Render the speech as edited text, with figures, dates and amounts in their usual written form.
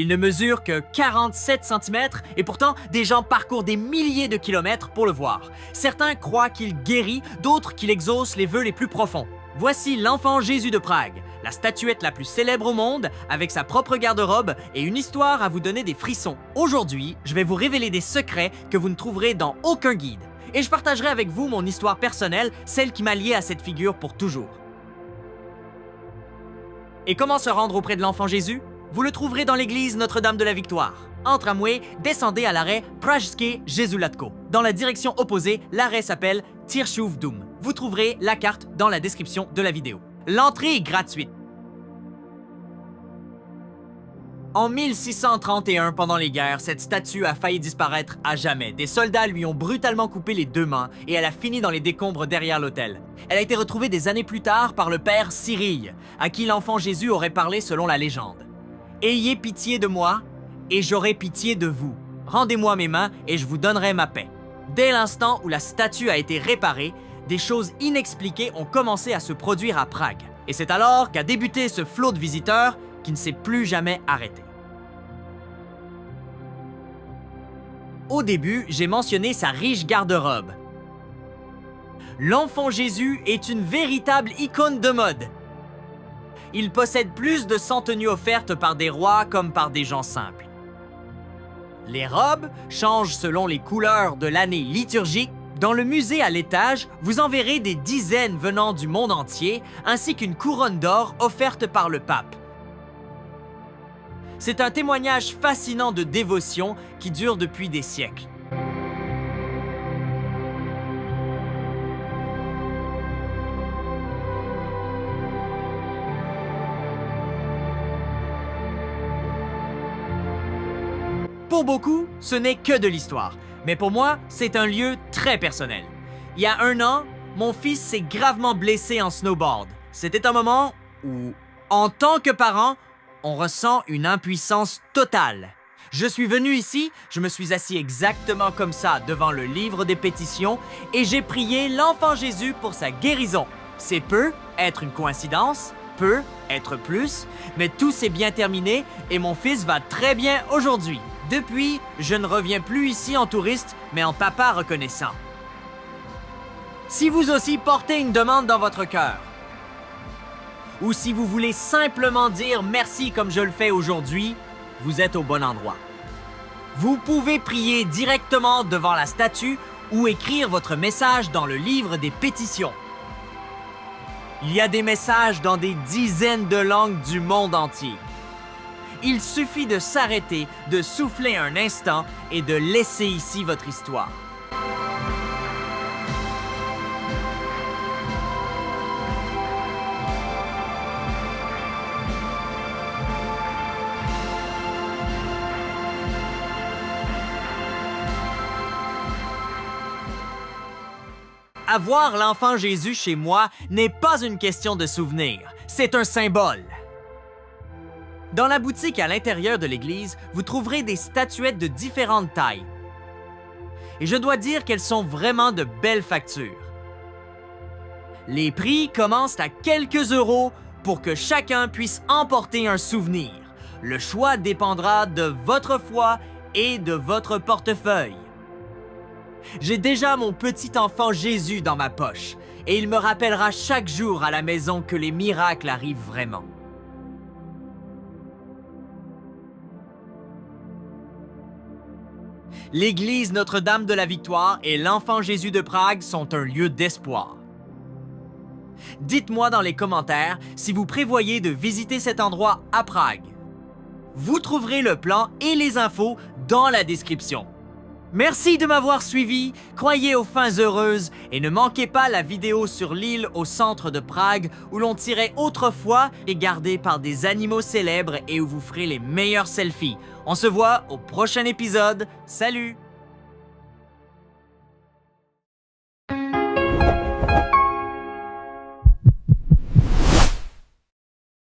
Il ne mesure que 47 cm et pourtant, des gens parcourent des milliers de kilomètres pour le voir. Certains croient qu'il guérit, d'autres qu'il exauce les vœux les plus profonds. Voici l'enfant Jésus de Prague, la statuette la plus célèbre au monde, avec sa propre garde-robe et une histoire à vous donner des frissons. Aujourd'hui, je vais vous révéler des secrets que vous ne trouverez dans aucun guide. Et je partagerai avec vous mon histoire personnelle, celle qui m'a lié à cette figure pour toujours. Et comment se rendre auprès de l'enfant Jésus? Vous le trouverez dans l'église Notre-Dame de la Victoire. En tramway, descendez à l'arrêt Pražské Jezulatko. Dans la direction opposée, l'arrêt s'appelle Tiršův dům. Vous trouverez la carte dans la description de la vidéo. L'entrée est gratuite. En 1631, pendant les guerres, cette statue a failli disparaître à jamais. Des soldats lui ont brutalement coupé les 2 mains et elle a fini dans les décombres derrière l'autel. Elle a été retrouvée des années plus tard par le père Cyrille, à qui l'enfant Jésus aurait parlé selon la légende. « Ayez pitié de moi, et j'aurai pitié de vous. Rendez-moi mes mains, et je vous donnerai ma paix. » Dès l'instant où la statue a été réparée, des choses inexpliquées ont commencé à se produire à Prague. Et c'est alors qu'a débuté ce flot de visiteurs qui ne s'est plus jamais arrêté. Au début, j'ai mentionné sa riche garde-robe. L'enfant Jésus est une véritable icône de mode. Il possède plus de 100 tenues offertes par des rois comme par des gens simples. Les robes changent selon les couleurs de l'année liturgique. Dans le musée à l'étage, vous en verrez des dizaines venant du monde entier, ainsi qu'une couronne d'or offerte par le pape. C'est un témoignage fascinant de dévotion qui dure depuis des siècles. Pour beaucoup, ce n'est que de l'histoire, mais pour moi, c'est un lieu très personnel. Il y a 1 an, mon fils s'est gravement blessé en snowboard. C'était un moment où, en tant que parent, on ressent une impuissance totale. Je suis venu ici, je me suis assis exactement comme ça devant le livre des pétitions et j'ai prié l'enfant Jésus pour sa guérison. C'est peut être une coïncidence, peut être plus, mais tout s'est bien terminé et mon fils va très bien aujourd'hui. Depuis, je ne reviens plus ici en touriste, mais en papa reconnaissant. Si vous aussi portez une demande dans votre cœur, ou si vous voulez simplement dire merci comme je le fais aujourd'hui, vous êtes au bon endroit. Vous pouvez prier directement devant la statue ou écrire votre message dans le livre des pétitions. Il y a des messages dans des dizaines de langues du monde entier. Il suffit de s'arrêter, de souffler un instant et de laisser ici votre histoire. Avoir l'enfant Jésus chez moi n'est pas une question de souvenir, c'est un symbole. Dans la boutique à l'intérieur de l'église, vous trouverez des statuettes de différentes tailles. Et je dois dire qu'elles sont vraiment de belles factures. Les prix commencent à quelques euros pour que chacun puisse emporter un souvenir. Le choix dépendra de votre foi et de votre portefeuille. J'ai déjà mon petit enfant Jésus dans ma poche et il me rappellera chaque jour à la maison que les miracles arrivent vraiment. L'église Notre-Dame de la Victoire et l'enfant Jésus de Prague sont un lieu d'espoir. Dites-moi dans les commentaires si vous prévoyez de visiter cet endroit à Prague. Vous trouverez le plan et les infos dans la description. Merci de m'avoir suivi, croyez aux fins heureuses et ne manquez pas la vidéo sur l'île au centre de Prague où l'on tirait autrefois et gardé par des animaux célèbres et où vous ferez les meilleurs selfies. On se voit au prochain épisode. Salut!